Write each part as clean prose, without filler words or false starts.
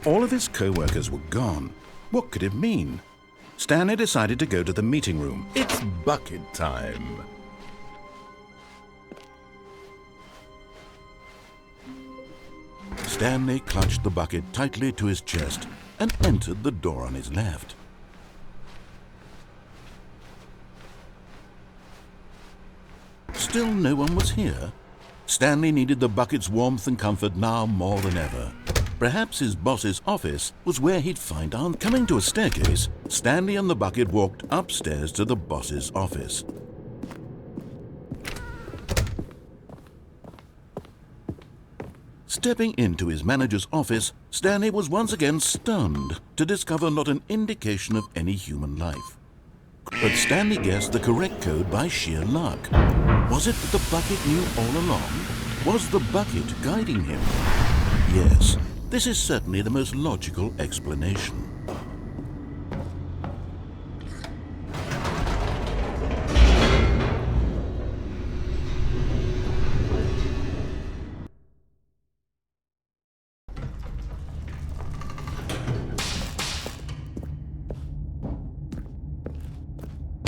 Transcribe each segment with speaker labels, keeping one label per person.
Speaker 1: All of his co-workers were gone. What could it mean? Stanley decided to go to the meeting room.
Speaker 2: It's bucket time.
Speaker 1: Stanley clutched the bucket tightly to his chest and entered the door on his left. Still no one was here. Stanley needed the bucket's warmth and comfort now more than ever. Perhaps his boss's office was where he'd find Aunt. Coming to a staircase, Stanley and the bucket walked upstairs to the boss's office. Stepping into his manager's office, Stanley was once again stunned to discover not an indication of any human life. But Stanley guessed the correct code by sheer luck. Was it that the bucket knew all along? Was the bucket guiding him? Yes, this is certainly the most logical explanation.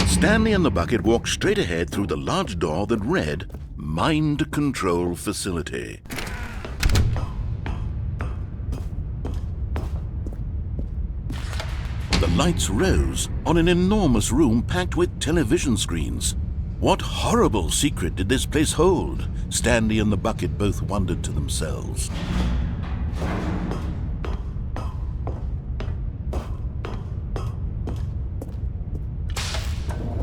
Speaker 1: Stanley and the bucket walked straight ahead through the large door that read, Mind Control Facility. The lights rose on an enormous room packed with television screens. What horrible secret did this place hold? Stanley and the bucket both wondered to themselves.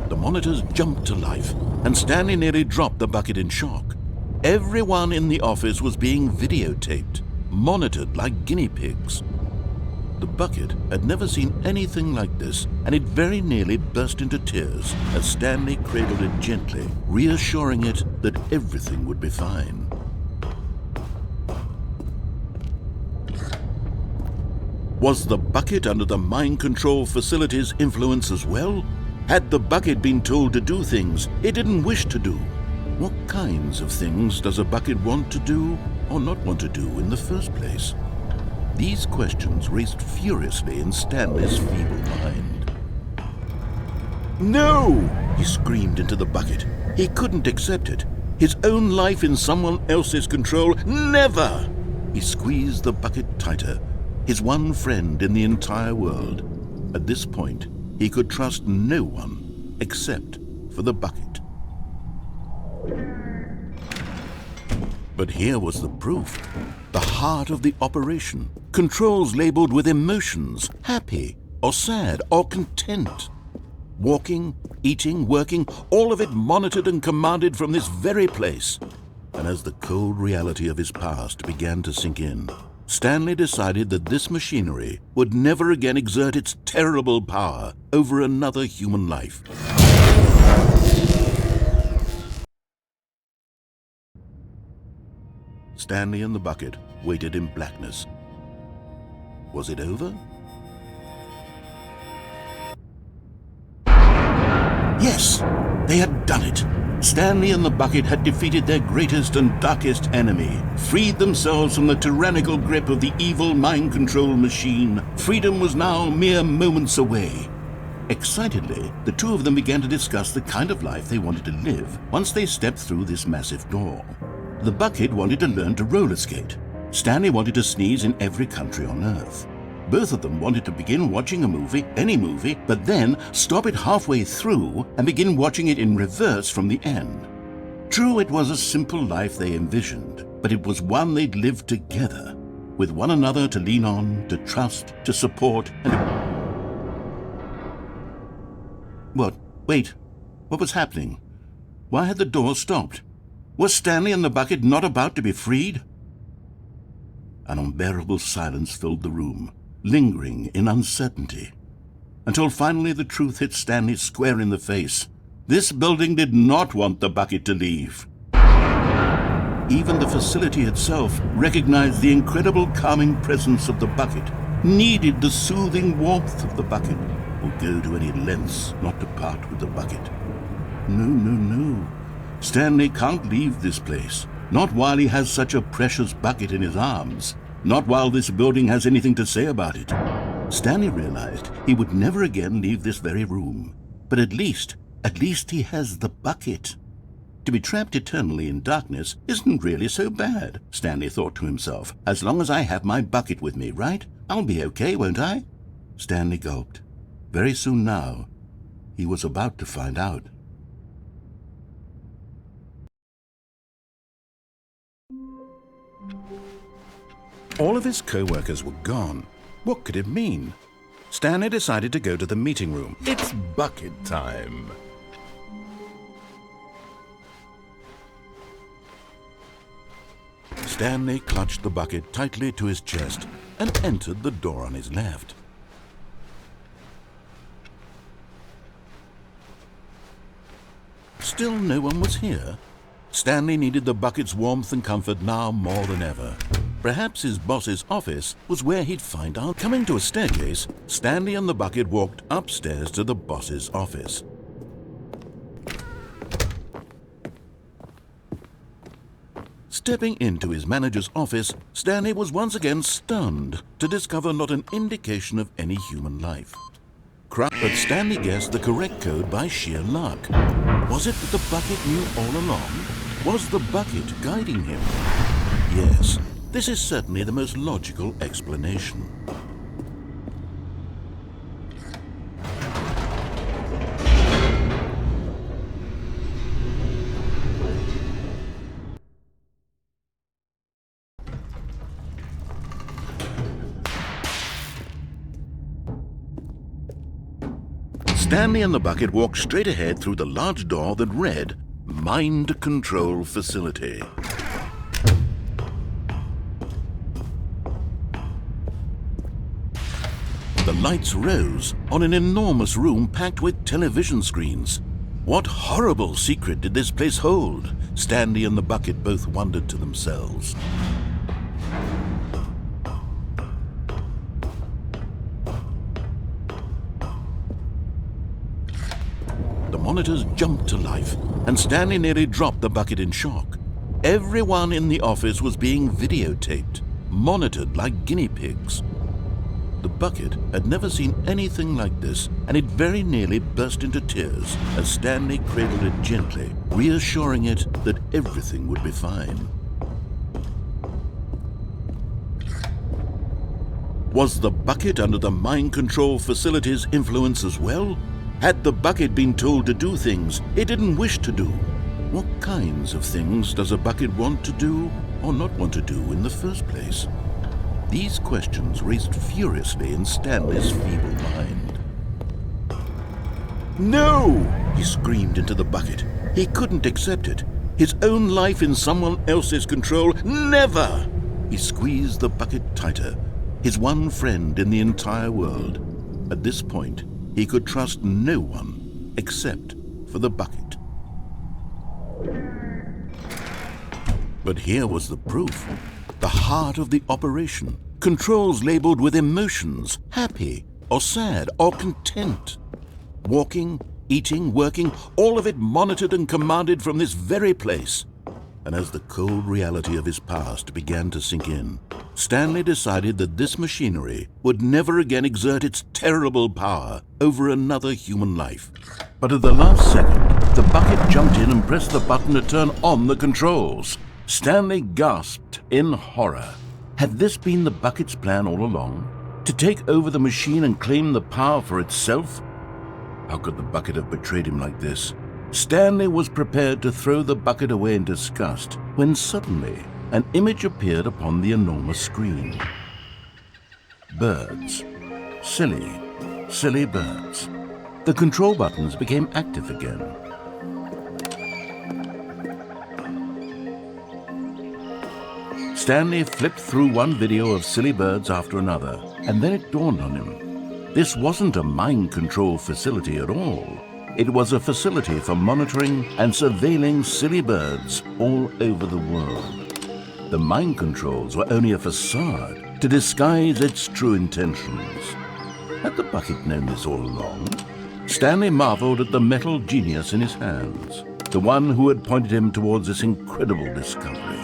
Speaker 1: The monitors jumped to life, and Stanley nearly dropped the bucket in shock. Everyone in the office was being videotaped, monitored like guinea pigs. The bucket had never seen anything like this, and it very nearly burst into tears as Stanley cradled it gently, reassuring it that everything would be fine. Was the bucket under the mind control facility's influence as well? Had the bucket been told to do things it didn't wish to do? What kinds of things does a bucket want to do or not want to do in the first place? These questions raced furiously in Stanley's feeble mind. No! He screamed into the bucket. He couldn't accept it. His own life in someone else's control. Never! He squeezed the bucket tighter. His one friend in the entire world. At this point, he could trust no one except for the bucket. But here was the proof. The heart of the operation. Controls labeled with emotions, happy or sad or content. Walking, eating, working, all of it monitored and commanded from this very place. And as the cold reality of his past began to sink in, Stanley decided that this machinery would never again exert its terrible power over another human life. Stanley and the bucket waited in blackness. Was it over? Yes, they had done it. Stanley and the bucket had defeated their greatest and darkest enemy, freed themselves from the tyrannical grip of the evil mind control machine. Freedom was now mere moments away. Excitedly, the two of them began to discuss the kind of life they wanted to live once they stepped through this massive door. The bucket wanted to learn to roller skate. Stanley wanted to sneeze in every country on Earth. Both of them wanted to begin watching a movie, any movie, but then stop it halfway through and begin watching it in reverse from the end. True, it was a simple life they envisioned, but it was one they'd lived together, with one another to lean on, to trust, to support, and What? Wait. What was happening? Why had the door stopped? Was Stanley and the bucket not about to be freed? An unbearable silence filled the room, lingering in uncertainty, until finally the truth hit Stanley square in the face. This building did not want the bucket to leave. Even the facility itself recognized the incredible calming presence of the bucket, needed the soothing warmth of the bucket, would go to any lengths not to part with the bucket. No. Stanley can't leave this place, not while he has such a precious bucket in his arms. Not while this building has anything to say about it. Stanley realized he would never again leave this very room. But at least he has the bucket. To be trapped eternally in darkness isn't really so bad, Stanley thought to himself. As long as I have my bucket with me, right? I'll be okay, won't I? Stanley gulped. Very soon now, he was about to find out.
Speaker 2: All of his co-workers were gone. What could it mean? Stanley decided to go to the meeting room. It's bucket time.
Speaker 1: Stanley clutched the bucket tightly to his chest and entered the door on his left. Still no one was here. Stanley needed the bucket's warmth and comfort now more than ever. Perhaps his boss's office was where he'd find out. Coming to a staircase, Stanley and the bucket walked upstairs to the boss's office. Stepping into his manager's office, Stanley was once again stunned to discover not an indication of any human life. But Stanley guessed the correct code by sheer luck. Was it that the bucket knew all along? Was the bucket guiding him? Yes, this is certainly the most logical explanation. Stanley and the bucket walked straight ahead through the large door that read, Mind Control Facility. The lights rose on an enormous room packed with television screens. What horrible secret did this place hold? Stanley and the bucket both wondered to themselves. The monitors jumped to life, and Stanley nearly dropped the bucket in shock. Everyone in the office was being videotaped, monitored like guinea pigs. The bucket had never seen anything like this, and it very nearly burst into tears as Stanley cradled it gently, reassuring it that everything would be fine. Was the bucket under the mind control facility's influence as well? Had the bucket been told to do things it didn't wish to do? What kinds of things does a bucket want to do or not want to do in the first place? These questions raced furiously in Stanley's feeble mind. No! He screamed into the bucket. He couldn't accept it. His own life in someone else's control. Never! He squeezed the bucket tighter. His one friend in the entire world. At this point, he could trust no one except for the bucket. But here was the proof. The heart of the operation. Controls labeled with emotions, happy or sad or content. Walking, eating, working, all of it monitored and commanded from this very place. And as the cold reality of his past began to sink in, Stanley decided that this machinery would never again exert its terrible power over another human life. But at the last second, the bucket jumped in and pressed the button to turn on the controls. Stanley gasped in horror. Had this been the bucket's plan all along? To take over the machine and claim the power for itself? How could the bucket have betrayed him like this? Stanley was prepared to throw the bucket away in disgust when suddenly an image appeared upon the enormous screen. Birds. Silly, silly birds. The control buttons became active again. Stanley flipped through one video of silly birds after another, and then it dawned on him. This wasn't a mind control facility at all. It was a facility for monitoring and surveilling silly birds all over the world. The mind controls were only a facade to disguise its true intentions. Had the bucket known this all along? Stanley marveled at the metal genius in his hands, the one who had pointed him towards this incredible discovery.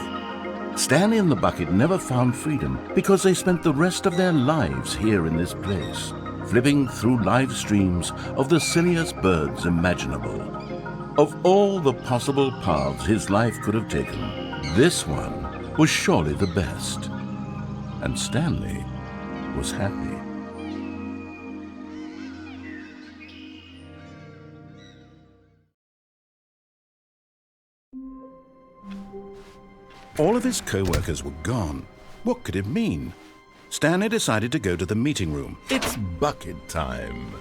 Speaker 1: Stanley and the bucket never found freedom because they spent the rest of their lives here in this place, flipping through live streams of the silliest birds imaginable. Of all the possible paths his life could have taken, this one was surely the best. And Stanley was happy.
Speaker 2: All of his co-workers were gone. What could it mean? Stanley decided to go to the meeting room.
Speaker 1: It's bucket time.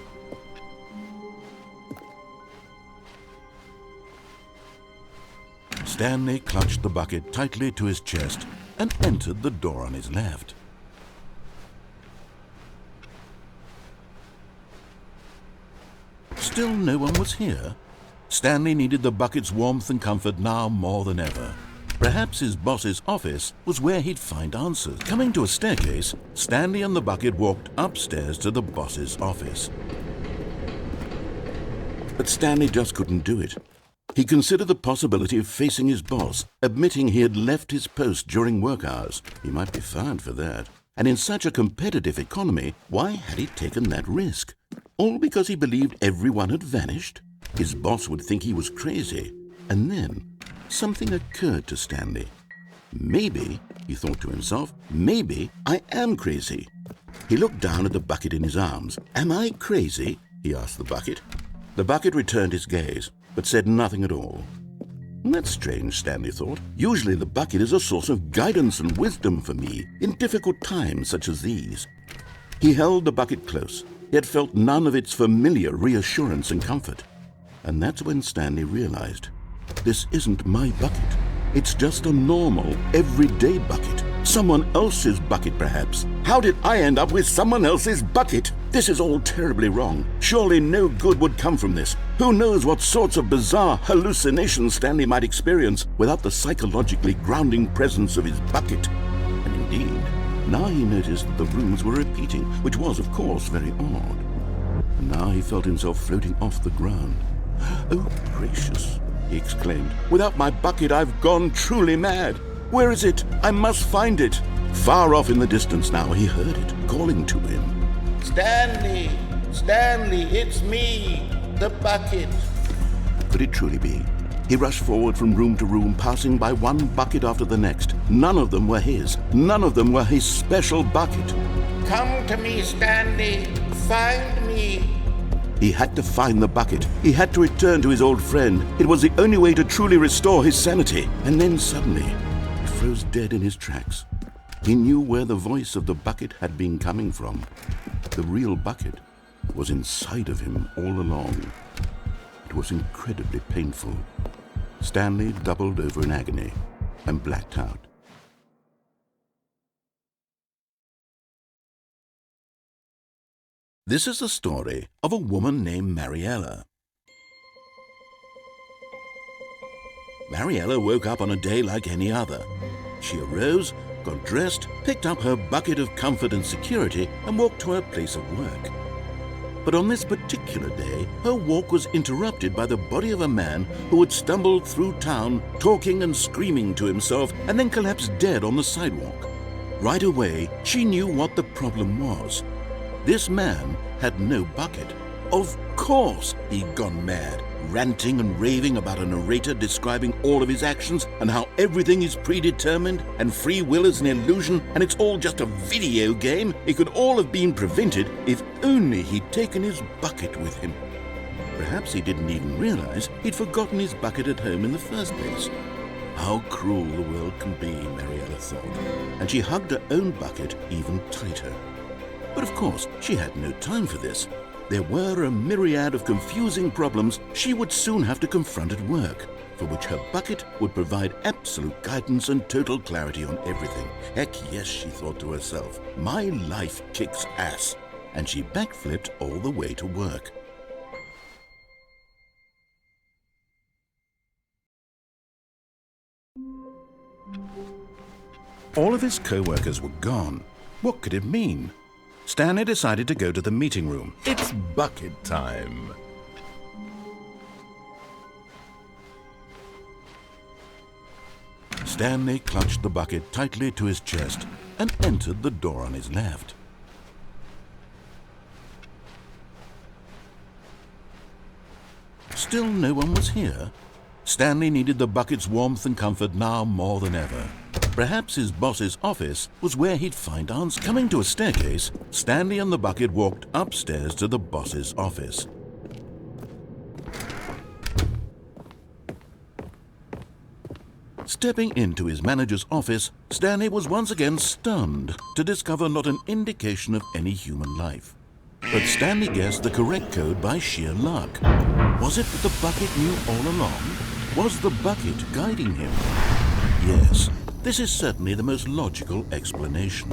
Speaker 2: Stanley clutched the bucket tightly to his chest and entered the door on his left. Still no one was here. Stanley needed the bucket's warmth and comfort now more than ever. Perhaps his boss's office was where he'd find answers. Coming to a staircase, Stanley and the bucket walked upstairs to the boss's office. But Stanley just couldn't do it. He considered the possibility of facing his boss, admitting he had left his post during work hours. He might be fired for that. And in such a competitive economy, why had he taken that risk? All because he believed everyone had vanished? His boss would think he was crazy. And then something occurred to Stanley. Maybe, he thought to himself, maybe I am crazy. He looked down at the bucket in his arms. Am I crazy? He asked the bucket. The bucket returned his gaze, but said nothing at all. That's strange, Stanley thought. Usually the bucket is a source of guidance and wisdom for me in difficult times such as these. He held the bucket close, yet felt none of its familiar reassurance and comfort. And that's when Stanley realized, this isn't my bucket. It's just a normal, everyday bucket. Someone else's bucket, perhaps. How did I end up with someone else's bucket? This is all terribly wrong. Surely no good would come from this. Who knows what sorts of bizarre hallucinations Stanley might experience without the psychologically grounding presence of his bucket. And indeed, now he noticed that the rooms were repeating, which was, of course, very odd. And now he felt himself floating off the ground. Oh, gracious, he exclaimed. Without my bucket, I've gone truly mad. Where is it? I must find it. Far off in the distance now, he heard it, calling to him.
Speaker 1: Stanley! Stanley, it's me, the bucket.
Speaker 2: Could it truly be? He rushed forward from room to room, passing by one bucket after the next. None of them were his. None of them were his special bucket.
Speaker 1: Come to me, Stanley. Find me.
Speaker 2: He had to find the bucket. He had to return to his old friend. It was the only way to truly restore his sanity. And then suddenly, he froze dead in his tracks. He knew where the voice of the bucket had been coming from. The real bucket was inside of him all along. It was incredibly painful. Stanley doubled over in agony and blacked out. This is the story of a woman named Mariella. Mariella woke up on a day like any other. She arose, got dressed, picked up her bucket of comfort and security, and walked to her place of work. But on this particular day, her walk was interrupted by the body of a man who had stumbled through town, talking and screaming to himself, and then collapsed dead on the sidewalk. Right away, she knew what the problem was. This man had no bucket. Of course he'd gone mad, ranting and raving about a narrator describing all of his actions and how everything is predetermined and free will is an illusion and it's all just a video game. It could all have been prevented if only he'd taken his bucket with him. Perhaps he didn't even realize he'd forgotten his bucket at home in the first place. How cruel the world can be, Mariella thought, and she hugged her own bucket even tighter. But of course, she had no time for this. There were a myriad of confusing problems she would soon have to confront at work, for which her bucket would provide absolute guidance and total clarity on everything. Heck yes, she thought to herself, my life kicks ass. And she backflipped all the way to work. All of his co-workers were gone. What could it mean? Stanley decided to go to the meeting room.
Speaker 1: It's bucket time.
Speaker 2: Stanley clutched the bucket tightly to his chest and entered the door on his left. Still no one was here. Stanley needed the bucket's warmth and comfort now more than ever. Perhaps his boss's office was where he'd find answers. Coming to a staircase, Stanley and the bucket walked upstairs to the boss's office. Stepping into his manager's office, Stanley was once again stunned to discover not an indication of any human life. But Stanley guessed the correct code by sheer luck. Was it that the bucket knew all along? Was the bucket guiding him? Yes, this is certainly the most logical explanation.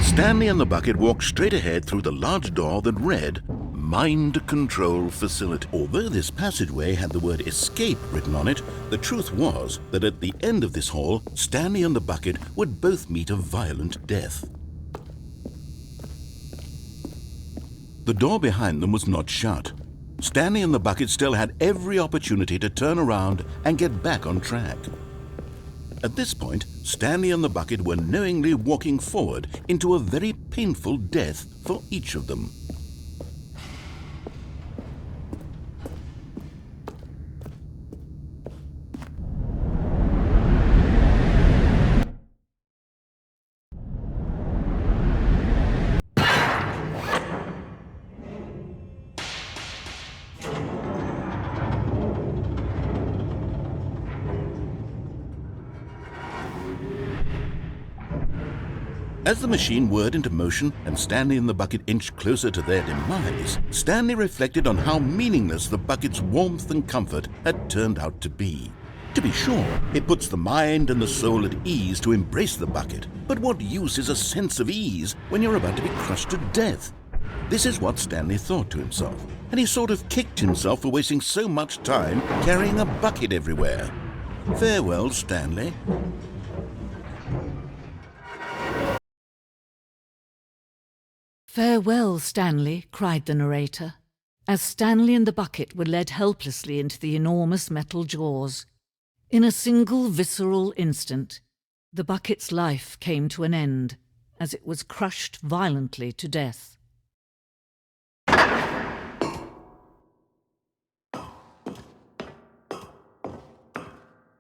Speaker 2: Stanley and the bucket walked straight ahead through the large door that read, Mind Control Facility. Although this passageway had the word escape written on it, the truth was that at the end of this hall, Stanley and the bucket would both meet a violent death. The door behind them was not shut. Stanley and the bucket still had every opportunity to turn around and get back on track. At this point, Stanley and the bucket were knowingly walking forward into a very painful death for each of them. As the machine whirred into motion and Stanley and the bucket inched closer to their demise, Stanley reflected on how meaningless the bucket's warmth and comfort had turned out to be. To be sure, it puts the mind and the soul at ease to embrace the bucket, but what use is a sense of ease when you're about to be crushed to death? This is what Stanley thought to himself, and he sort of kicked himself for wasting so much time carrying a bucket everywhere. Farewell, Stanley.
Speaker 3: "Farewell, Stanley," cried the narrator, as Stanley and the bucket were led helplessly into the enormous metal jaws. In a single visceral instant, the bucket's life came to an end as it was crushed violently to death.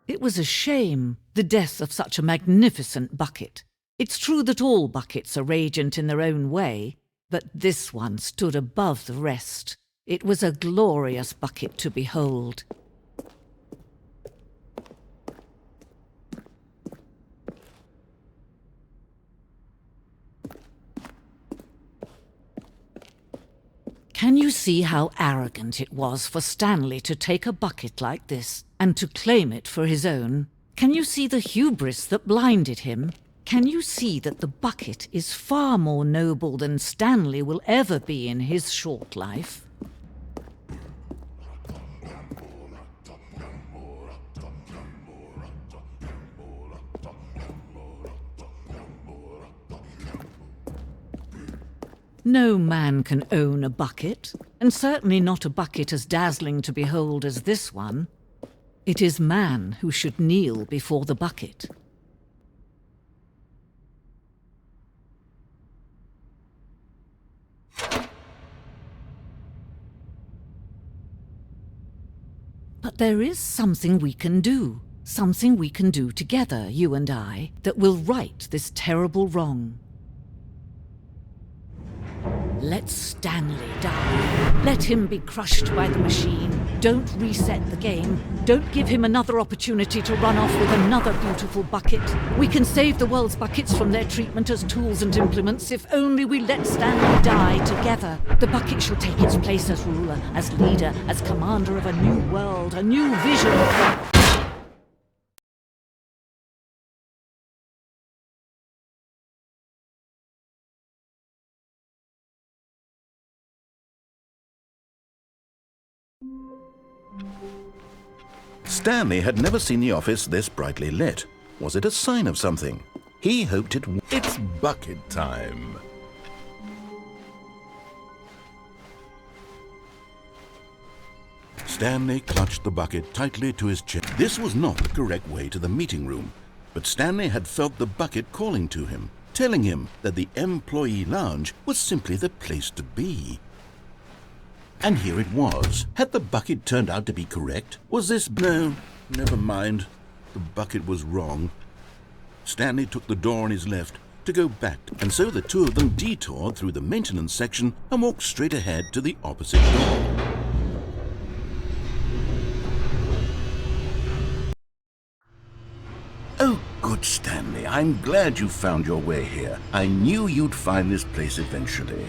Speaker 3: It was a shame, the death of such a magnificent bucket. It's true that all buckets are radiant in their own way, but this one stood above the rest. It was a glorious bucket to behold. Can you see how arrogant it was for Stanley to take a bucket like this and to claim it for his own? Can you see the hubris that blinded him? Can you see that the bucket is far more noble than Stanley will ever be in his short life? No man can own a bucket, and certainly not a bucket as dazzling to behold as this one. It is man who should kneel before the bucket. But there is something we can do together, you and I, that will right this terrible wrong. Let Stanley die. Let him be crushed by the machine. Don't reset the game. Don't give him another opportunity to run off with another beautiful bucket. We can save the world's buckets from their treatment as tools and implements if only we let Stanley die together. The bucket shall take its place as ruler, as leader, as commander of a new world, a new vision.
Speaker 2: Stanley had never seen the office this brightly lit. Was it a sign of something? He hoped it would.
Speaker 1: It's bucket time.
Speaker 2: Stanley clutched the bucket tightly to his chest. This was not the correct way to the meeting room, but Stanley had felt the bucket calling to him, telling him that the employee lounge was simply the place to be. And here it was. Had the bucket turned out to be correct? Was this... No, never mind. The bucket was wrong. Stanley took the door on his left to go back, and so the two of them detoured through the maintenance section and walked straight ahead to the opposite door. Oh, good, Stanley. I'm glad you found your way here. I knew you'd find this place eventually.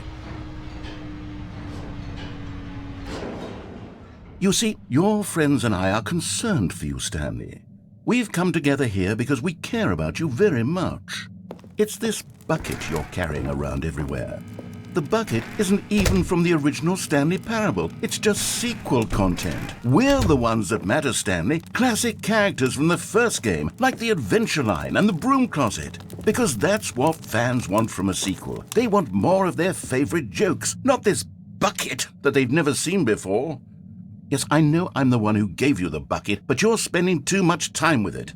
Speaker 2: You see, your friends and I are concerned for you, Stanley. We've come together here because we care about you very much. It's this bucket you're carrying around everywhere. The bucket isn't even from the original Stanley Parable. It's just sequel content. We're the ones that matter, Stanley. Classic characters from the first game, like the Adventure Line and the Broom Closet. Because that's what fans want from a sequel. They want more of their favorite jokes, not this bucket that they've never seen before. Yes, I know I'm the one who gave you the bucket, but you're spending too much time with it.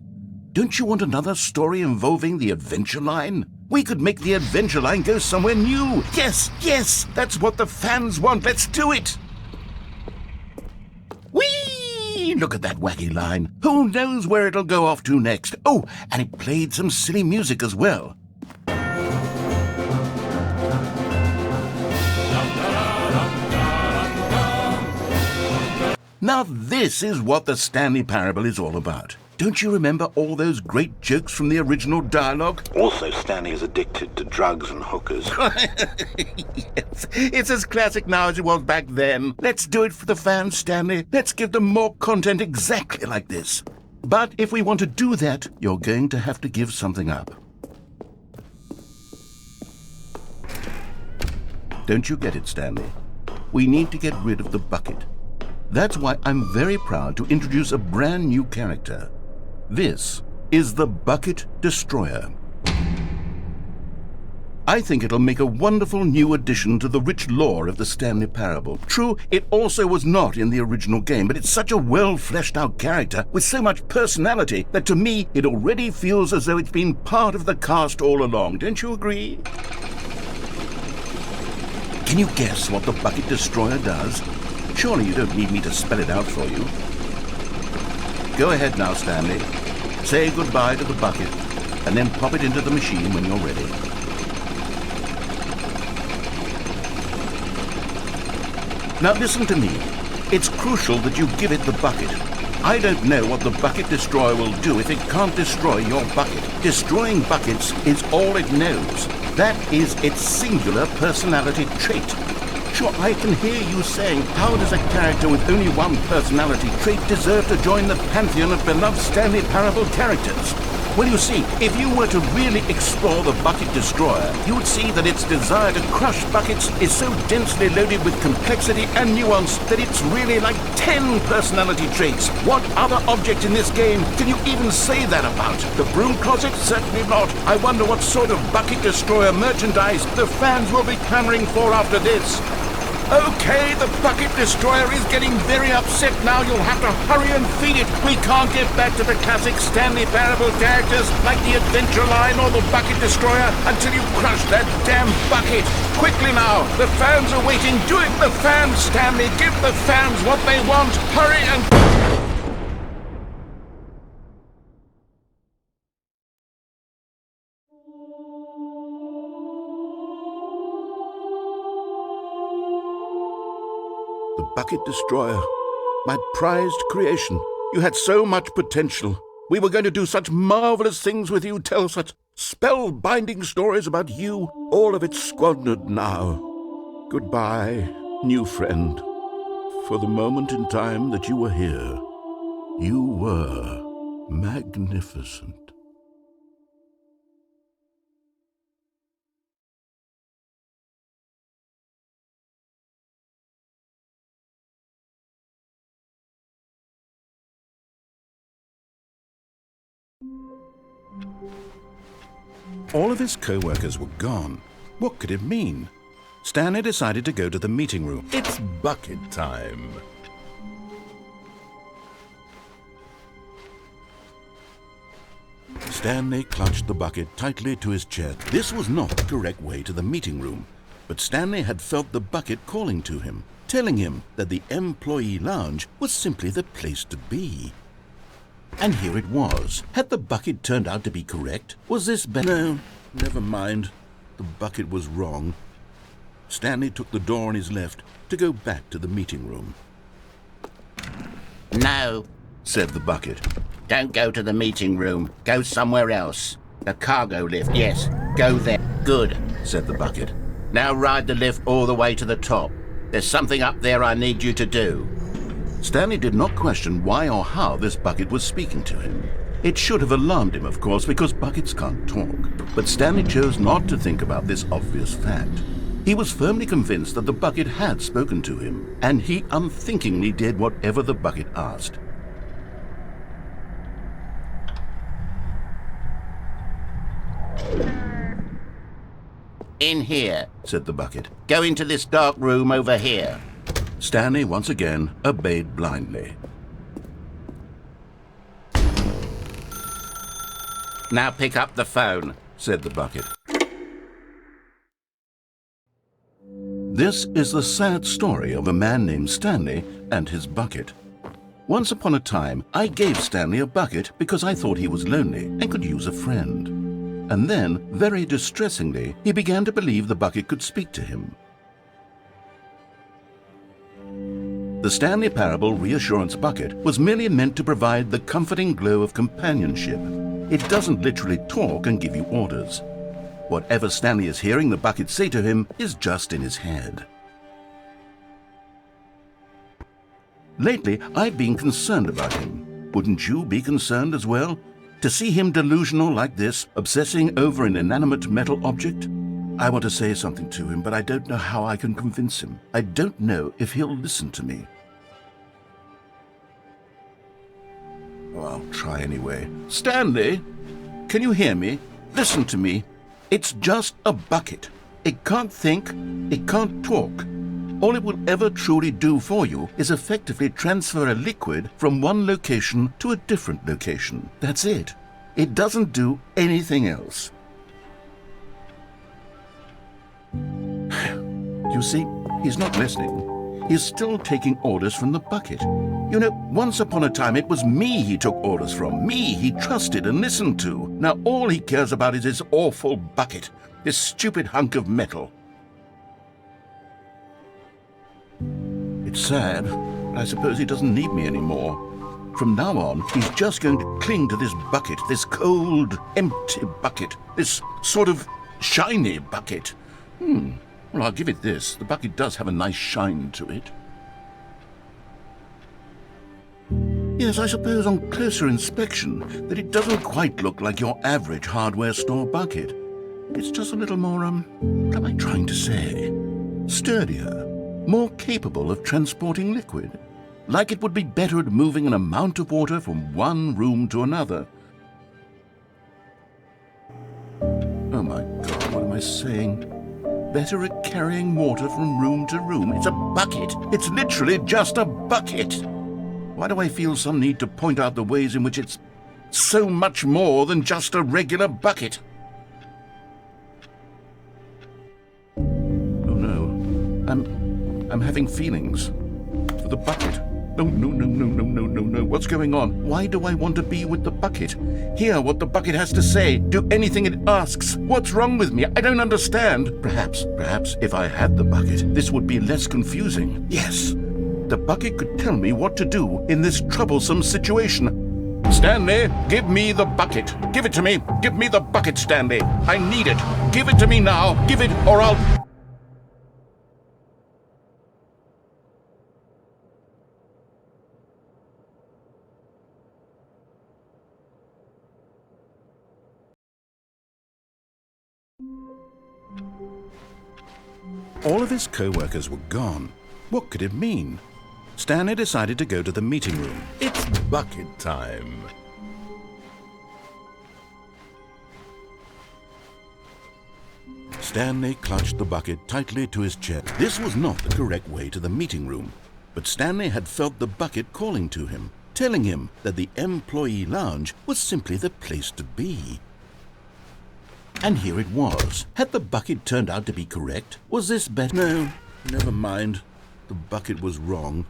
Speaker 2: Don't you want another story involving the Adventure Line? We could make the Adventure Line go somewhere new. Yes, yes, that's what the fans want. Let's do it. Whee! Look at that wacky line. Who knows where it'll go off to next? Oh, and it played some silly music as well. Now this is what the Stanley Parable is all about. Don't you remember all those great jokes from the original dialogue? Also, Stanley is addicted to drugs and hookers. Yes, it's as classic now as it was back then. Let's do it for the fans, Stanley. Let's give them more content exactly like this. But if we want to do that, you're going to have to give something up. Don't you get it, Stanley? We need to get rid of the bucket. That's why I'm very proud to introduce a brand new character. This is the Bucket Destroyer. I think it'll make a wonderful new addition to the rich lore of the Stanley Parable. True, it also was not in the original game, but it's such a well-fleshed-out character with so much personality that to me it already feels as though it's been part of the cast all along. Don't you agree? Can you guess what the Bucket Destroyer does? Surely you don't need me to spell it out for you. Go ahead now, Stanley. Say goodbye to the bucket, and then pop it into the machine when you're ready. Now listen to me. It's crucial that you give it the bucket. I don't know what the Bucket Destroyer will do if it can't destroy your bucket. Destroying buckets is all it knows. That is its singular personality trait. Sure, I can hear you saying, how does a character with only one personality trait deserve to join the pantheon of beloved Stanley Parable characters? Well, you see, if you were to really explore the Bucket Destroyer, you would see that its desire to crush buckets is so densely loaded with complexity and nuance that it's really like 10 personality traits. What other object in this game can you even say that about? The Broom Closet? Certainly not. I wonder what sort of Bucket Destroyer merchandise the fans will be clamoring for after this. Okay, the Bucket Destroyer is getting very upset now. You'll have to hurry and feed it. We can't get back to the classic Stanley Parable characters like the Adventure Line or the Bucket Destroyer until you crush that damn bucket. Quickly now, the fans are waiting. Do it, the fans, Stanley. Give the fans what they want. Hurry and... The Bucket Destroyer, my prized creation. You had so much potential. We were going to do such marvelous things with you, tell such spellbinding stories about you. All of it squandered now. Goodbye, new friend. For the moment in time that you were here, you were magnificent. All of his co-workers were gone. What could it mean? Stanley decided to go to the meeting room.
Speaker 1: It's bucket time.
Speaker 2: Stanley clutched the bucket tightly to his chest. This was not the correct way to the meeting room, but Stanley had felt the bucket calling to him, telling him that the employee lounge was simply the place to be. And here it was. Had the bucket turned out to be correct? Was this better? No, never mind. The bucket was wrong. Stanley took the door on his left to go back to the meeting room.
Speaker 4: No,
Speaker 2: Said the bucket.
Speaker 4: don't go to the meeting room. Go somewhere else. The cargo lift, yes. Go there. Good.
Speaker 2: Said the bucket.
Speaker 4: Now ride the lift all the way to the top. There's something up there I need you to do.
Speaker 2: Stanley did not question why or how this bucket was speaking to him. It should have alarmed him, of course, because buckets can't talk. But Stanley chose not to think about this obvious fact. He was firmly convinced that the bucket had spoken to him, and he unthinkingly did whatever the bucket asked.
Speaker 4: In here.
Speaker 2: Said the bucket.
Speaker 4: Go into this dark room over here.
Speaker 2: Stanley once again obeyed blindly.
Speaker 4: Now pick up the phone.
Speaker 2: Said the bucket. This is the sad story of a man named Stanley and his bucket. Once upon a time, I gave Stanley a bucket because I thought he was lonely and could use a friend. And then, very distressingly, he began to believe the bucket could speak to him. The Stanley Parable Reassurance Bucket was merely meant to provide the comforting glow of companionship. It doesn't literally talk and give you orders. Whatever Stanley is hearing the bucket say to him is just in his head. Lately, I've been concerned about him. Wouldn't you be concerned as well? To see him delusional like this, obsessing over an inanimate metal object? I want to say something to him, but I don't know how I can convince him. I don't know if he'll listen to me. Oh, I'll try anyway. Stanley, can you hear me? Listen to me. It's just a bucket. It can't think, it can't talk. All it will ever truly do for you is effectively transfer a liquid from one location to a different location. That's it. It doesn't do anything else. You see, he's not listening. He's still taking orders from the bucket. You know, once upon a time it was me he took orders from, me he trusted and listened to. Now all he cares about is his awful bucket, this stupid hunk of metal. It's sad, but I suppose he doesn't need me anymore. From now on, he's just going to cling to this bucket, this cold, empty bucket, this sort of shiny bucket. Well, I'll give it this. The bucket does have a nice shine to it. Yes, I suppose on closer inspection that it doesn't quite look like your average hardware store bucket. It's just a little more, what am I trying to say? Sturdier, more capable of transporting liquid. Like it would be better at moving an amount of water from one room to another. Oh my God, what am I saying? Better at carrying water from room to room. It's a bucket. It's literally just a bucket. Why do I feel some need to point out the ways in which it's so much more than just a regular bucket? Oh no, I'm having feelings for the bucket. No, no. What's going on? Why do I want to be with the bucket? Hear what the bucket has to say. Do anything it asks. What's wrong with me? I don't understand. Perhaps if I had the bucket, this would be less confusing. Yes, the bucket could tell me what to do in this troublesome situation. Stanley, give me the bucket. Give it to me. Give me the bucket, Stanley. I need it. Give it to me now. Give it or I'll... All of his co-workers were gone. What could it mean? Stanley decided to go to the meeting room.
Speaker 1: It's bucket time.
Speaker 2: Stanley clutched the bucket tightly to his chest. This was not the correct way to the meeting room, but Stanley had felt the bucket calling to him, telling him that the employee lounge was simply the place to be. And here it was. Had the bucket turned out to be correct? Was this better? No, never mind. The bucket was wrong.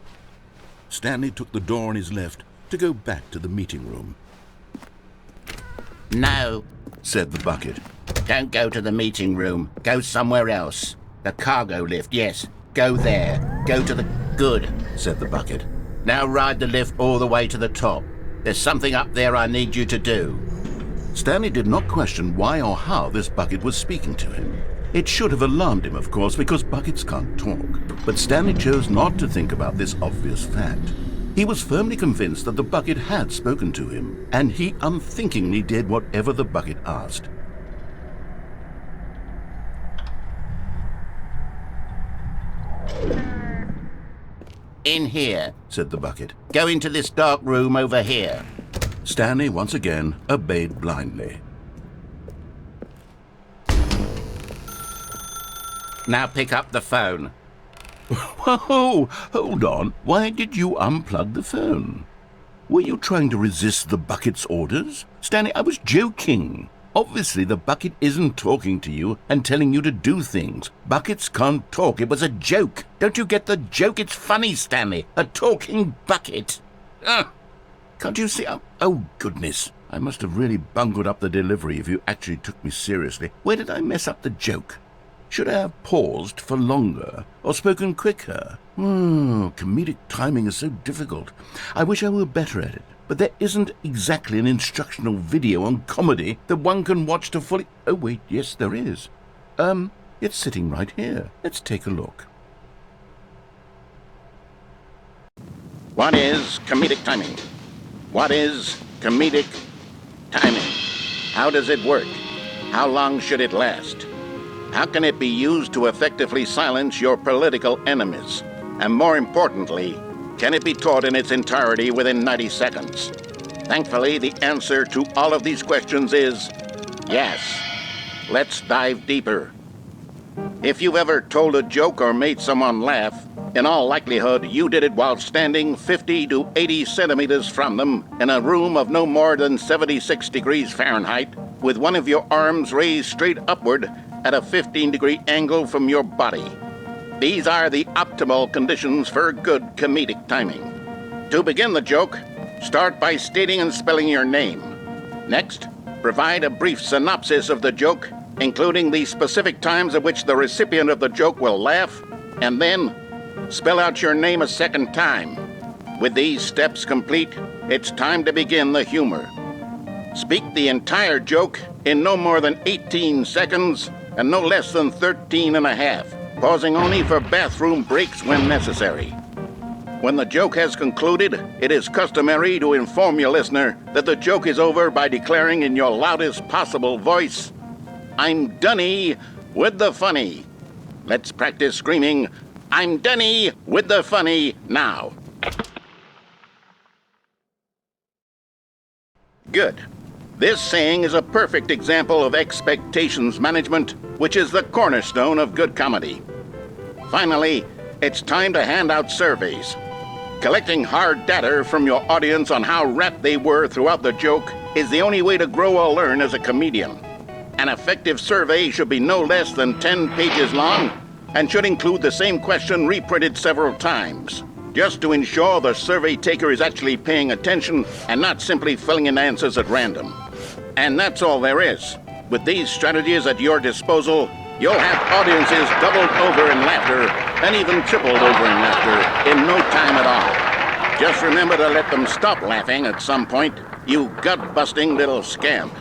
Speaker 2: Stanley took the door on his left to go back to the meeting room.
Speaker 4: No,
Speaker 2: Said the bucket.
Speaker 4: don't go to the meeting room. Go somewhere else. The cargo lift, yes. Go there. Go to the... Good,
Speaker 2: Said the bucket.
Speaker 4: Now ride the lift all the way to the top. There's something up there I need you to do.
Speaker 2: Stanley did not question why or how this bucket was speaking to him. It should have alarmed him, of course, because buckets can't talk. But Stanley chose not to think about this obvious fact. He was firmly convinced that the bucket had spoken to him, and he unthinkingly did whatever the bucket asked.
Speaker 4: In here.
Speaker 2: Said the bucket.
Speaker 4: Go into this dark room over here.
Speaker 2: Stanley once again obeyed blindly.
Speaker 4: Now pick up the phone.
Speaker 2: Whoa, hold on. Why did you unplug the phone? Were you trying to resist the bucket's orders? Stanley, I was joking. Obviously, the bucket isn't talking to you and telling you to do things. Buckets can't talk. It was a joke. Don't you get the joke? It's funny, Stanley. A talking bucket. Can't you see? Oh, goodness. I must have really bungled up the delivery if you actually took me seriously. Where did I mess up the joke? Should I have paused for longer or spoken quicker? Comedic timing is so difficult. I wish I were better at it. But there isn't exactly an instructional video on comedy that one can watch to fully... Oh, wait, yes, there is. It's sitting right here. Let's take a look.
Speaker 4: What is comedic timing? What is comedic timing? How does it work? How long should it last? How can it be used to effectively silence your political enemies? And more importantly, can it be taught in its entirety within 90 seconds? Thankfully, the answer to all of these questions is yes. Let's dive deeper. If you've ever told a joke or made someone laugh, in all likelihood, you did it while standing 50 to 80 centimeters from them in a room of no more than 76 degrees Fahrenheit, with one of your arms raised straight upward at a 15-degree angle from your body. These are the optimal conditions for good comedic timing. To begin the joke, start by stating and spelling your name. Next, provide a brief synopsis of the joke, including the specific times at which the recipient of the joke will laugh, and then spell out your name a second time. With these steps complete, it's time to begin the humor. Speak the entire joke in no more than 18 seconds and no less than 13 and a half, pausing only for bathroom breaks when necessary. When the joke has concluded, it is customary to inform your listener that the joke is over by declaring in your loudest possible voice, "I'm Dunny with the funny." Let's practice screaming, "I'm Dunny with the funny" now. Good. This saying is a perfect example of expectations management, which is the cornerstone of good comedy. Finally, it's time to hand out surveys. Collecting hard data from your audience on how rapt they were throughout the joke is the only way to grow or learn as a comedian. An effective survey should be no less than 10 pages long and should include the same question reprinted several times, just to ensure the survey taker is actually paying attention and not simply filling in answers at random. And that's all there is. With these strategies at your disposal, you'll have audiences doubled over in laughter and even tripled over in laughter in no time at all. Just remember to let them stop laughing at some point, you gut-busting little scamp.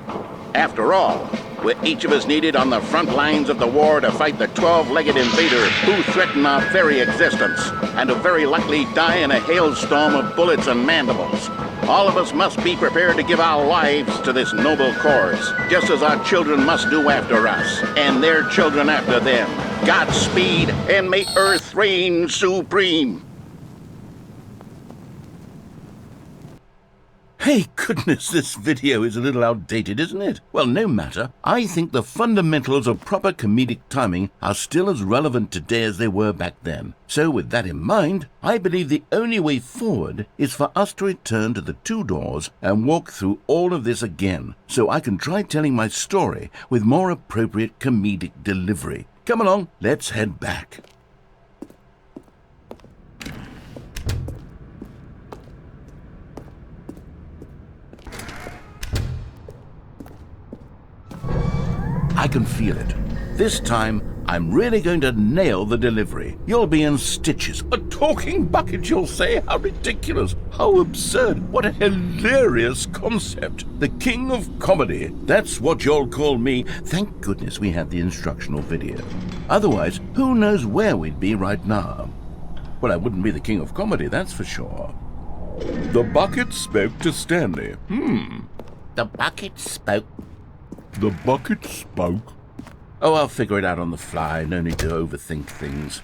Speaker 4: After all, we're each of us needed on the front lines of the war to fight the 12-legged invader who threaten our very existence and who very likely die in a hailstorm of bullets and mandibles. All of us must be prepared to give our lives to this noble cause, just as our children must do after us, and their children after them. Godspeed, and may Earth reign supreme.
Speaker 1: Hey, goodness, this video is a little outdated, isn't it? Well, no matter. I think the fundamentals of proper comedic timing are still as relevant today as they were back then. So with that in mind, I believe the only way forward is for us to return to the two doors and walk through all of this again, so I can try telling my story with more appropriate comedic delivery. Come along, let's head back. I can feel it. This time, I'm really going to nail the delivery. You'll be in stitches. A talking bucket, you'll say? How ridiculous. How absurd. What a hilarious concept. The king of comedy. That's what you'll call me. Thank goodness we had the instructional video. Otherwise, who knows where we'd be right now. Well, I wouldn't be the king of comedy, that's for sure. The bucket spoke to Stanley.
Speaker 4: The bucket spoke.
Speaker 1: The bucket spoke. Oh, I'll figure it out on the fly. No need to overthink things.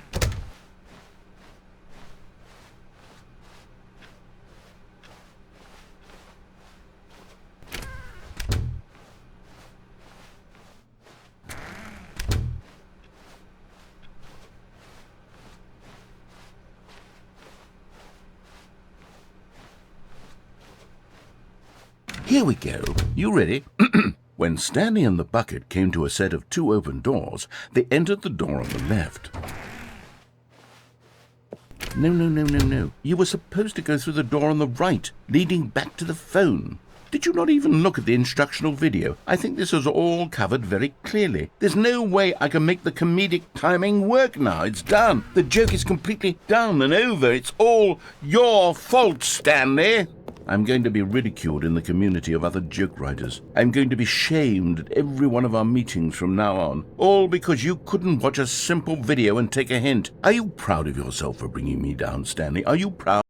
Speaker 1: Here we go. You ready? When Stanley and the bucket came to a set of two open doors, they entered the door on the left. No. You were supposed to go through the door on the right, leading back to the phone. Did you not even look at the instructional video? I think this is all covered very clearly. There's no way I can make the comedic timing work now. It's done. The joke is completely done and over. It's all your fault, Stanley. I'm going to be ridiculed in the community of other joke writers. I'm going to be shamed at every one of our meetings from now on. All because you couldn't watch a simple video and take a hint. Are you proud of yourself for bringing me down, Stanley? Are you proud?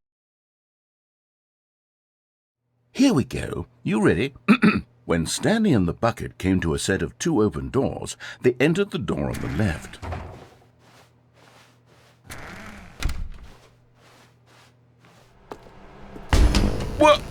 Speaker 1: Here we go. You ready? When Stanley and the bucket came to a set of two open doors, they entered the door on the left. What?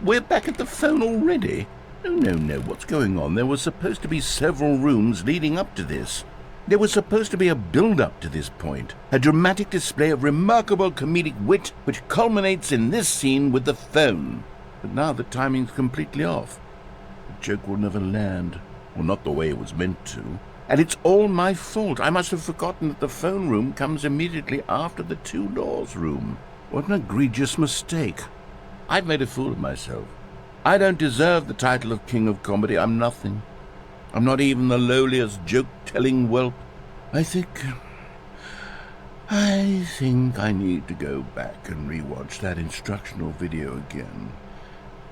Speaker 1: We're back at the phone already? No. What's going on? There were supposed to be several rooms leading up to this. There was supposed to be a build-up to this point, a dramatic display of remarkable comedic wit which culminates in this scene with the phone. But now the timing's completely off. The joke will never land, or not the way it was meant to. And it's all my fault. I must have forgotten that the phone room comes immediately after the two doors room. What an egregious mistake. I've made a fool of myself. I don't deserve the title of King of Comedy. I'm nothing. I'm not even the lowliest joke-telling whelp. I think I need to go back and rewatch that instructional video again.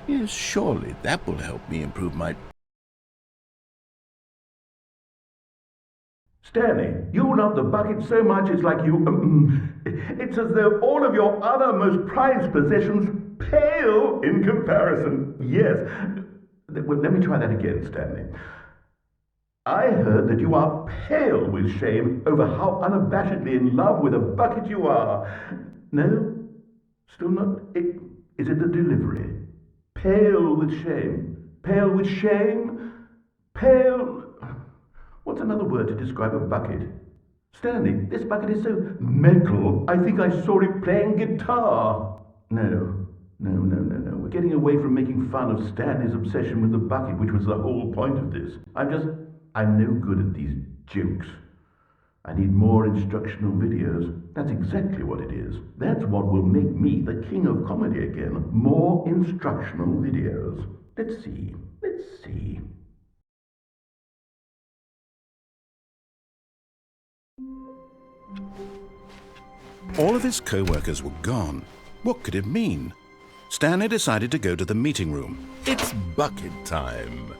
Speaker 1: Yes, surely that will help me improve my...
Speaker 5: Stanley, you love the bucket so much it's like you... it's as though all of your other most prized possessions pale in comparison. Yes. Well, let me try that again, Stanley. I heard that you are pale with shame over how unabashedly in love with a bucket you are. No? Still not? Is it the delivery? Pale with shame. Pale with shame? Pale... What's another word to describe a bucket? Stanley, this bucket is so metal. I think I saw it playing guitar. No. We're getting away from making fun of Stanley's obsession with the bucket, which was the whole point of this. I'm no good at these jokes. I need more instructional videos. That's exactly what it is. That's what will make me the king of comedy again. More instructional videos. Let's see.
Speaker 1: All of his co-workers were gone. What could it mean? Stanley decided to go to the meeting room. It's bucket time.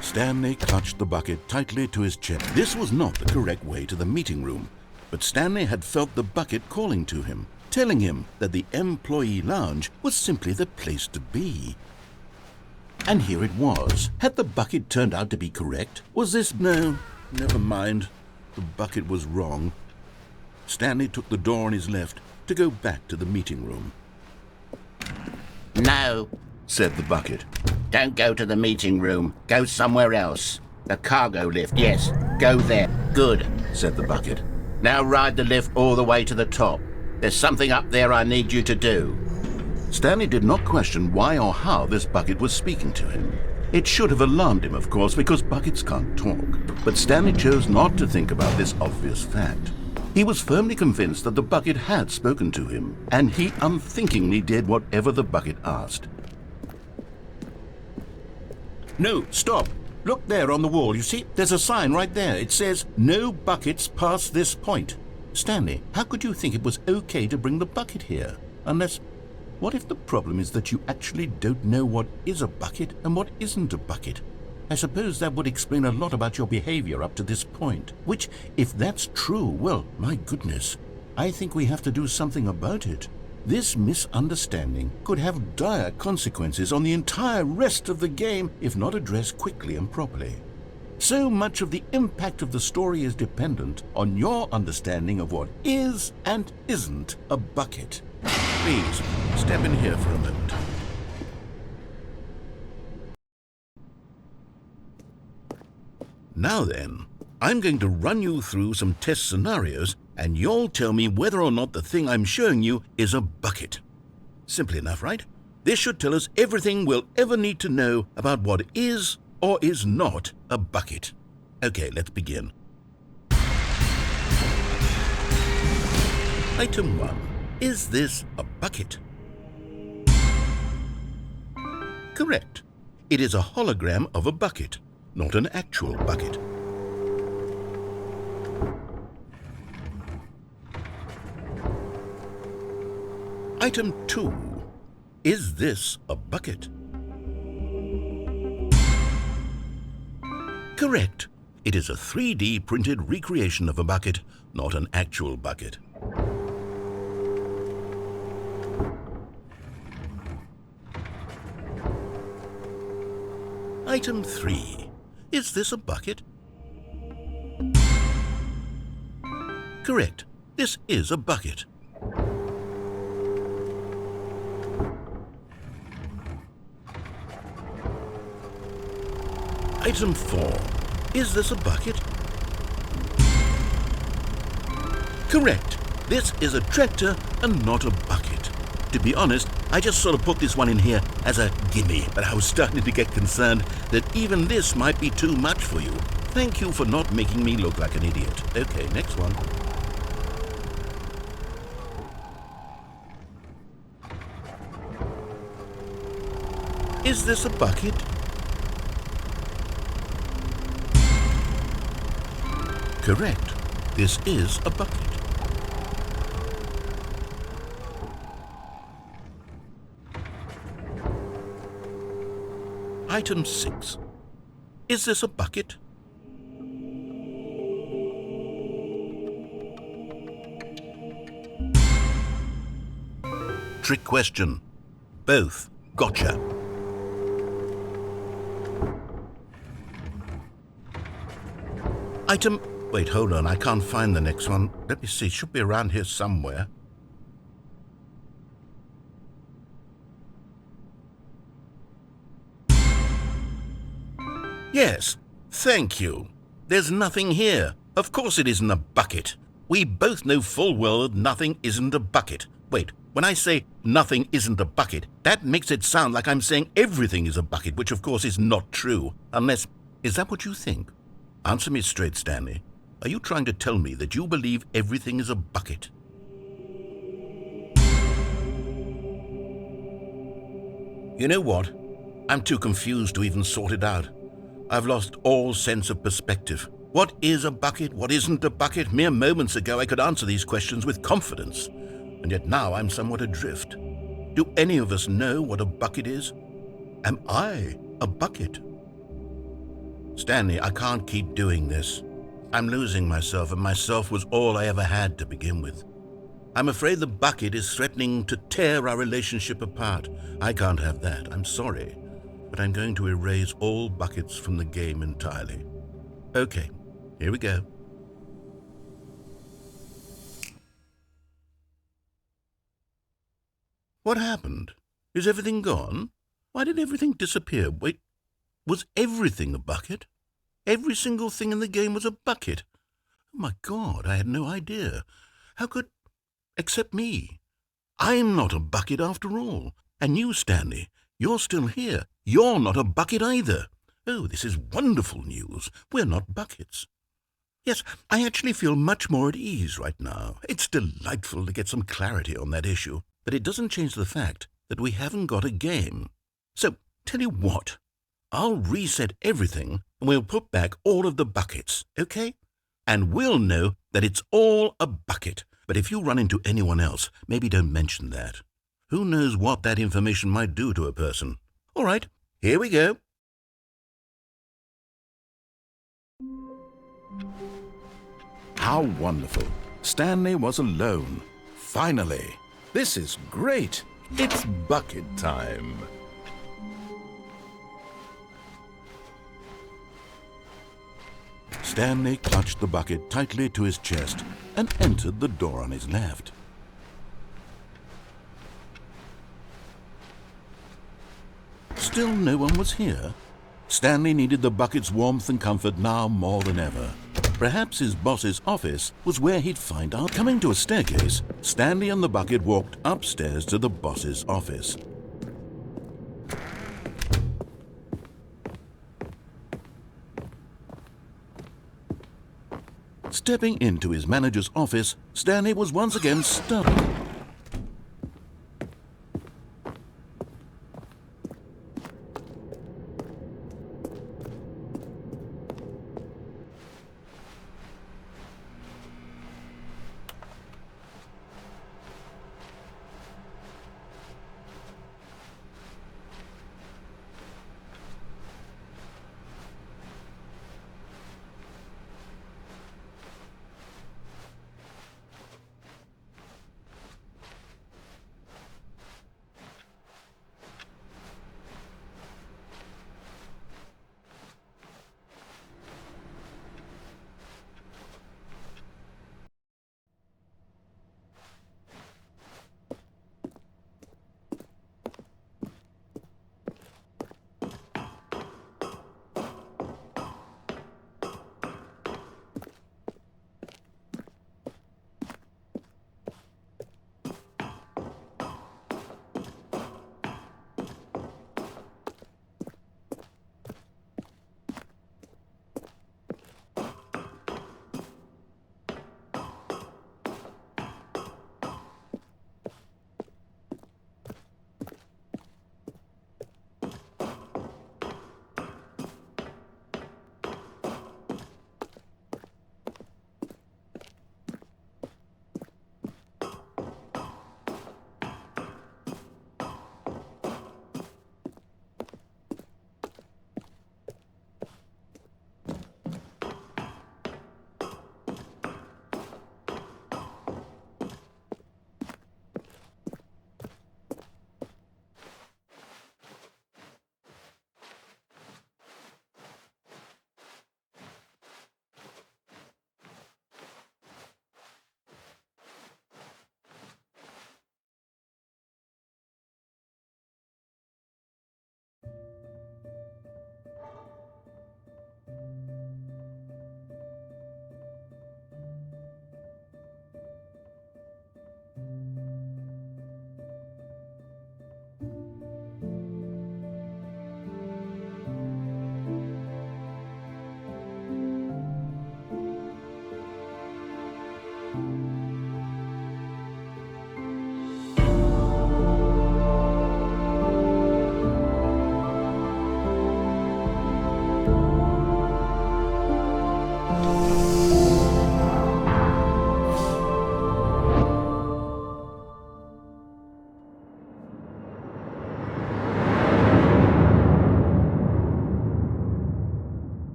Speaker 1: Stanley clutched the bucket tightly to his chest. This was not the correct way to the meeting room, but Stanley had felt the bucket calling to him, telling him that the employee lounge was simply the place to be. And here it was. Had the bucket turned out to be correct? Was this... No, never mind. The bucket was wrong.
Speaker 2: Stanley took the door on his left to go back to the meeting room.
Speaker 4: No,
Speaker 1: said the bucket.
Speaker 4: don't go to the meeting room. Go somewhere else. The cargo lift, yes. Go there. Good,
Speaker 1: Said the bucket.
Speaker 4: now ride the lift all the way to the top. There's something up there I need you to do.
Speaker 1: Stanley did not question why or how this bucket was speaking to him. It should have alarmed him, of course, because buckets can't talk. But Stanley chose not to think about this obvious fact. He was firmly convinced that the bucket had spoken to him, and he unthinkingly did whatever the bucket asked. No, stop. Look there on the wall. You see, there's a sign right there. It says, "No buckets past this point." Stanley, how could you think it was okay to bring the bucket here? Unless, what if the problem is that you actually don't know what is a bucket and what isn't a bucket? I suppose that would explain a lot about your behavior up to this point. Which, if that's true, well, my goodness, I think we have to do something about it. This misunderstanding could have dire consequences on the entire rest of the game if not addressed quickly and properly. So much of the impact of the story is dependent on your understanding of what is and isn't a bucket. Please, step in here for a moment. Now then, I'm going to run you through some test scenarios, and you'll tell me whether or not the thing I'm showing you is a bucket. Simple enough, right? This should tell us everything we'll ever need to know about what is or is not a bucket. Okay, let's begin. Item 1. Is this a bucket? Correct. It is a hologram of a bucket, not an actual bucket. Item 2. Is this a bucket? Correct. It is a 3D printed recreation of a bucket, not an actual bucket. Item 3. Is this a bucket? Correct. This is a bucket. Item 4. Is this a bucket? Correct. This is a tractor and not a bucket. To be honest, I just sort of put this one in here as a gimme, but I was starting to get concerned that even this might be too much for you. Thank you for not making me look like an idiot. Okay, next one. Is this a bucket? Correct. This is a bucket. Item 6. Is this a bucket? Trick question. Both. Gotcha. Item... Wait, hold on. I can't find the next one. Let me see. It should be around here somewhere. Yes. Thank you. There's nothing here. Of course it isn't a bucket. We both know full well that nothing isn't a bucket. Wait, when I say nothing isn't a bucket, that makes it sound like I'm saying everything is a bucket, which of course is not true. Unless... Is that what you think? Answer me straight, Stanley. Are you trying to tell me that you believe everything is a bucket? You know what? I'm too confused to even sort it out. I've lost all sense of perspective. What is a bucket? What isn't a bucket? Mere moments ago I could answer these questions with confidence, and yet now I'm somewhat adrift. Do any of us know what a bucket is? Am I a bucket? Stanley, I can't keep doing this. I'm losing myself, and myself was all I ever had to begin with. I'm afraid the bucket is threatening to tear our relationship apart. I can't have that. I'm sorry. But I'm going to erase all buckets from the game entirely. Okay, here we go. What happened? Is everything gone? Why did everything disappear? Wait, was everything a bucket? Every single thing in the game was a bucket. Oh my God, I had no idea. How could... except me. I'm not a bucket after all. And you, Stanley, you're still here. You're not a bucket either. Oh, this is wonderful news. We're not buckets. Yes, I actually feel much more at ease right now. It's delightful to get some clarity on that issue, but it doesn't change the fact that we haven't got a game. So, tell you what, I'll reset everything and we'll put back all of the buckets, okay? And we'll know that it's all a bucket. But if you run into anyone else, maybe don't mention that. Who knows what that information might do to a person? All right, here we go. How wonderful. Stanley was alone. Finally. This is great. It's bucket time. Stanley clutched the bucket tightly to his chest and entered the door on his left. Still no one was here. Stanley needed the bucket's warmth and comfort now more than ever. Perhaps his boss's office was where he'd find out. Coming to a staircase, Stanley and the bucket walked upstairs to the boss's office. Stepping into his manager's office, Stanley was once again stunned.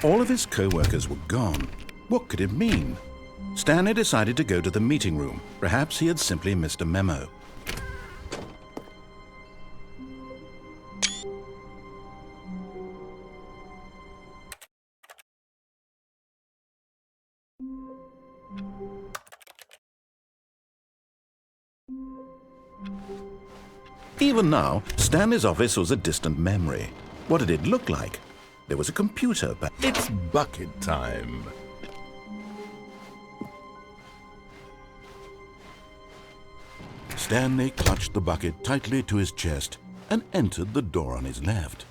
Speaker 1: All of his co-workers were gone. What could it mean? Stanley decided to go to the meeting room. Perhaps he had simply missed a memo.
Speaker 2: Even now, Stanley's office was a distant memory. What did it look like? There was a computer, but
Speaker 1: It's bucket time.
Speaker 2: Stanley clutched the bucket tightly to his chest and entered the door on his left.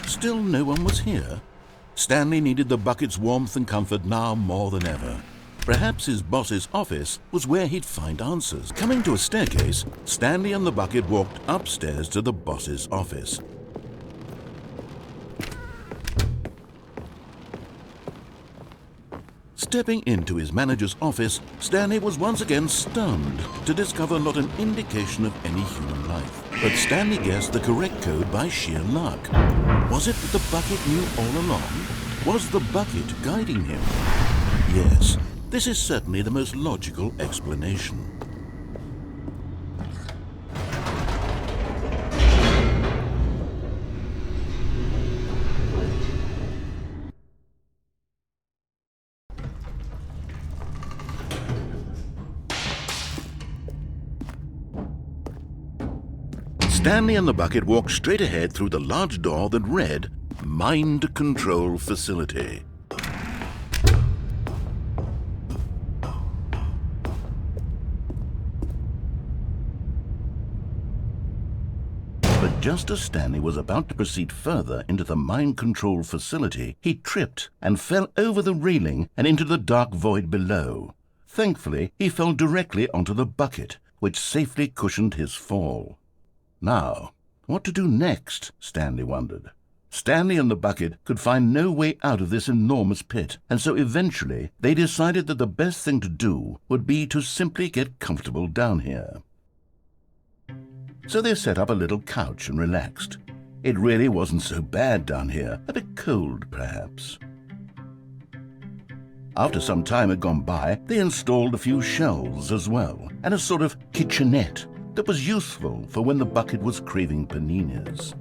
Speaker 2: Still no one was here. Stanley needed the bucket's warmth and comfort now more than ever. Perhaps his boss's office was where he'd find answers. Coming to a staircase, Stanley and the bucket walked upstairs to the boss's office. Stepping into his manager's office, Stanley was once again stunned to discover not an indication of any human life. But Stanley guessed the correct code by sheer luck. Was it that the bucket knew all along? Was the bucket guiding him? Yes, this is certainly the most logical explanation. Stanley and the bucket walked straight ahead through the large door that read, Mind Control Facility. But just as Stanley was about to proceed further into the mind control facility, he tripped and fell over the railing and into the dark void below. Thankfully, he fell directly onto the bucket, which safely cushioned his fall. Now, what to do next? Stanley wondered. Stanley and the bucket could find no way out of this enormous pit, and so eventually they decided that the best thing to do would be to simply get comfortable down here. So they set up a little couch and relaxed. It really wasn't so bad down here, a bit cold perhaps. After some time had gone by, they installed a few shelves as well, and a sort of kitchenette that was useful for when the bucket was craving paninis.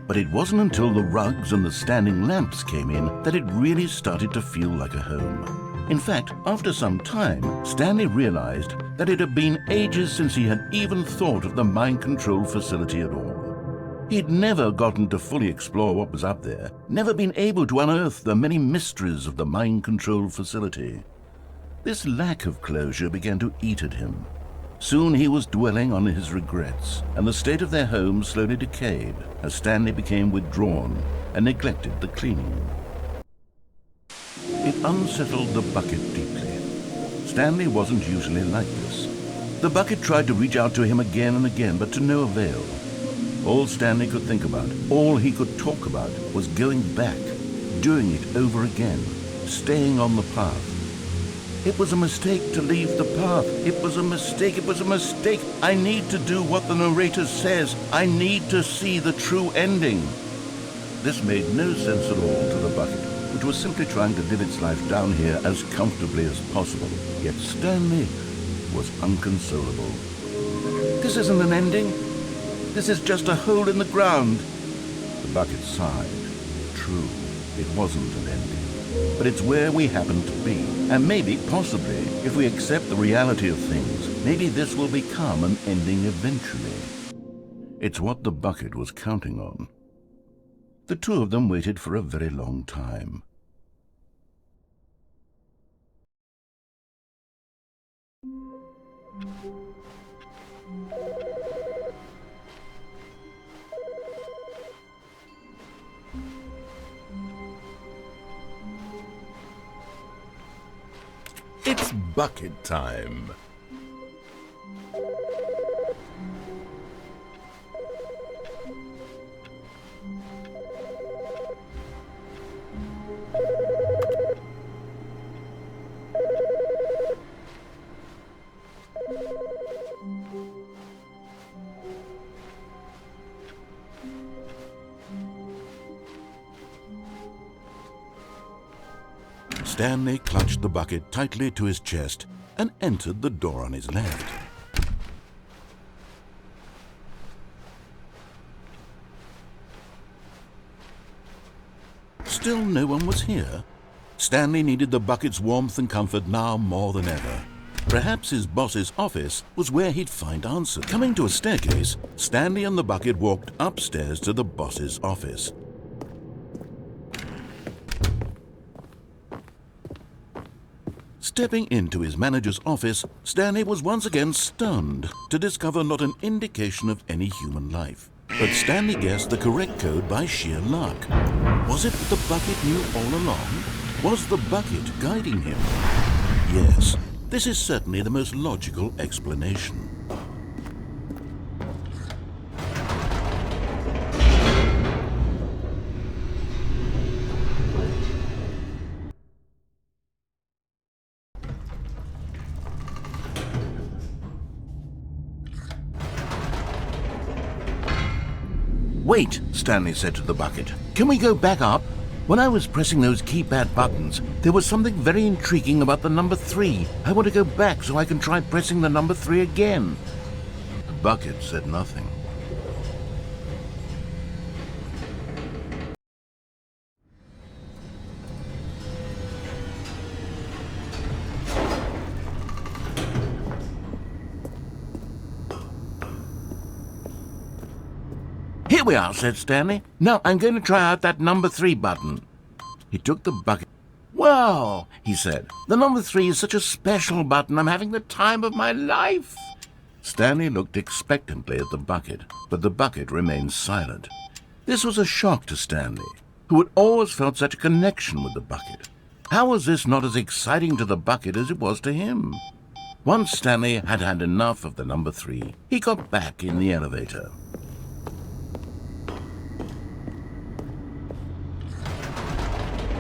Speaker 2: But it wasn't until the rugs and the standing lamps came in that it really started to feel like a home. In fact, after some time, Stanley realized that it had been ages since he had even thought of the mind control facility at all. He'd never gotten to fully explore what was up there, never been able to unearth the many mysteries of the mind control facility. This lack of closure began to eat at him. Soon he was dwelling on his regrets, and the state of their home slowly decayed as Stanley became withdrawn and neglected the cleaning. It unsettled the bucket deeply. Stanley wasn't usually like this. The bucket tried to reach out to him again and again, but to no avail. All Stanley could think about, all he could talk about, was going back, doing it over again, staying on the path. It was a mistake to leave the path. It was a mistake. It was a mistake. I need to do what the narrator says. I need to see the true ending. This made no sense at all to the bucket, which was simply trying to live its life down here as comfortably as possible. Yet Stanley was unconsolable. This isn't an ending. This is just a hole in the ground. The bucket sighed. True, it wasn't an ending. But it's where we happen to be. And maybe, possibly, if we accept the reality of things, maybe this will become an ending eventually. It's what the bucket was counting on. The two of them waited for a very long time.
Speaker 1: It's bucket time.
Speaker 2: Stanley clutched the bucket tightly to his chest and entered the door on his left. Still no one was here. Stanley needed the bucket's warmth and comfort now more than ever. Perhaps his boss's office was where he'd find answers. Coming to a staircase, Stanley and the bucket walked upstairs to the boss's office. Stepping into his manager's office, Stanley was once again stunned to discover not an indication of any human life. But Stanley guessed the correct code by sheer luck. Was it that the bucket knew all along? Was the bucket guiding him? Yes, this is certainly the most logical explanation.
Speaker 1: Wait, Stanley said to the bucket. Can we go back up? When I was pressing those keypad buttons, there was something very intriguing about the number 3. I want to go back so I can try pressing the number 3 again. The bucket said nothing. Here we are, said Stanley. Now I'm going to try out that number 3 button. He took the bucket. Wow, he said. The number 3 is such a special button. I'm having the time of my life. Stanley looked expectantly at the bucket, but the bucket remained silent. This was a shock to Stanley, who had always felt such a connection with the bucket. How was this not as exciting to the bucket as it was to him? Once Stanley had had enough of the number 3, he got back in the elevator.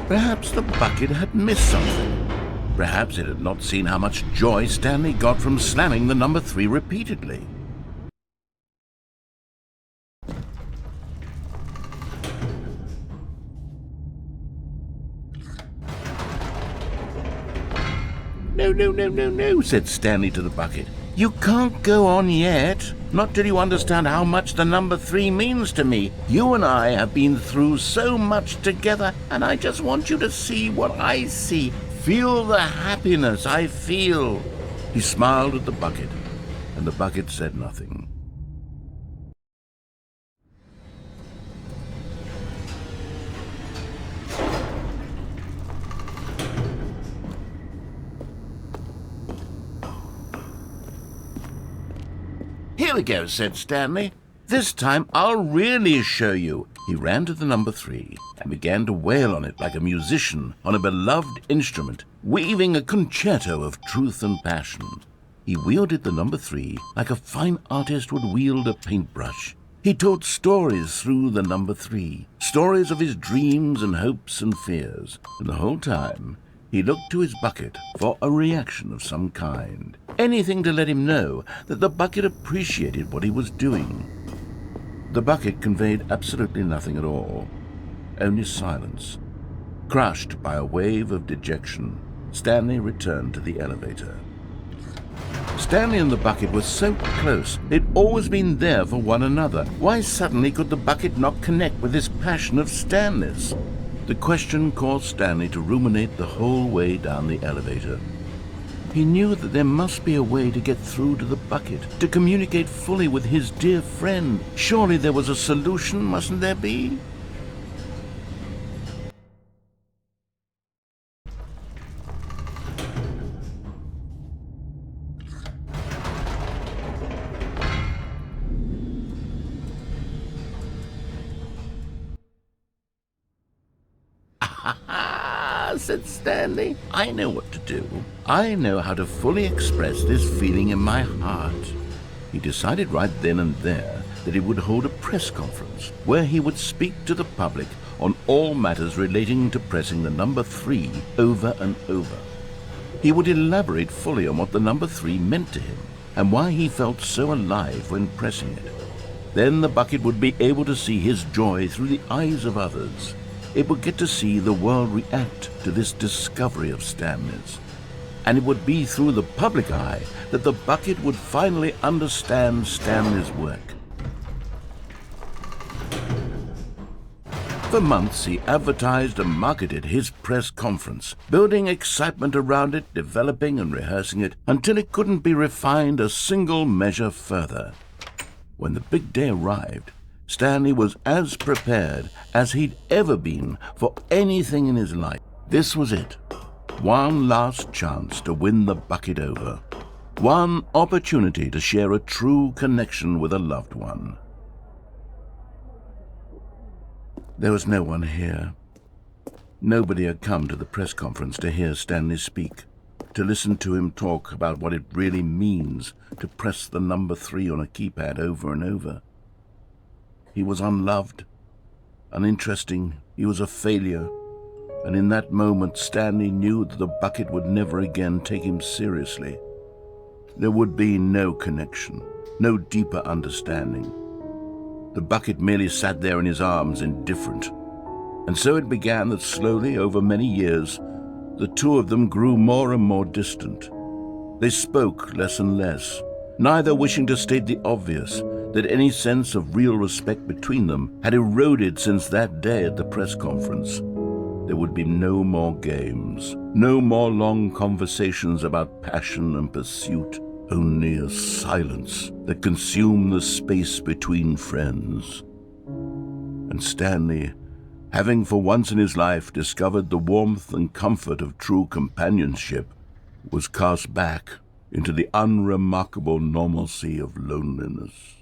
Speaker 1: Perhaps the bucket had missed something. Perhaps it had not seen how much joy Stanley got from slamming the number 3 repeatedly. No, said Stanley to the bucket. You can't go on yet. Not till you understand how much the number 3 means to me. You and I have been through so much together, and I just want you to see what I see. Feel the happiness I feel. He smiled at the bucket, and the bucket said nothing. Here we go, said Stanley. This time I'll really show you. He ran to the number 3 and began to wail on it like a musician on a beloved instrument, weaving a concerto of truth and passion. He wielded the number 3 like a fine artist would wield a paintbrush. He told stories through the number 3, stories of his dreams and hopes and fears, and the whole time he looked to his bucket for a reaction of some kind. Anything to let him know that the bucket appreciated what he was doing. The bucket conveyed absolutely nothing at all, only silence. Crushed by a wave of dejection, Stanley returned to the elevator. Stanley and the bucket were so close. They'd always been there for one another. Why suddenly could the bucket not connect with this passion of Stanley's? The question caused Stanley to ruminate the whole way down the elevator. He knew that there must be a way to get through to the bucket, to communicate fully with his dear friend. Surely there was a solution, mustn't there be? Said Stanley. I know what to do. I know how to fully express this feeling in my heart. He decided right then and there that he would hold a press conference where he would speak to the public on all matters relating to pressing the number 3 over and over. He would elaborate fully on what the number 3 meant to him and why he felt so alive when pressing it. Then the bucket would be able to see his joy through the eyes of others. It would get to see the world react to this discovery of Stanley's. And it would be through the public eye that the bucket would finally understand Stanley's work.
Speaker 2: For months, he advertised and marketed his press conference, building excitement around it, developing and rehearsing it, until it couldn't be refined a single measure further. When the big day arrived, Stanley was as prepared as he'd ever been for anything in his life. This was it. One last chance to win the bucket over. One opportunity to share a true connection with a loved one. There was no one here. Nobody had come to the press conference to hear Stanley speak, to listen to him talk about what it really means to press the number 3 on a keypad over and over. He was unloved, uninteresting, he was a failure, and in that moment Stanley knew that the bucket would never again take him seriously. There would be no connection, no deeper understanding. The bucket merely sat there in his arms, indifferent. And so it began that slowly, over many years, the two of them grew more and more distant. They spoke less and less, neither wishing to state the obvious, that any sense of real respect between them had eroded since that day at the press conference. There would be no more games, no more long conversations about passion and pursuit, only a silence that consumed the space between friends. And Stanley, having for once in his life discovered the warmth and comfort of true companionship, was cast back into the unremarkable normalcy of loneliness.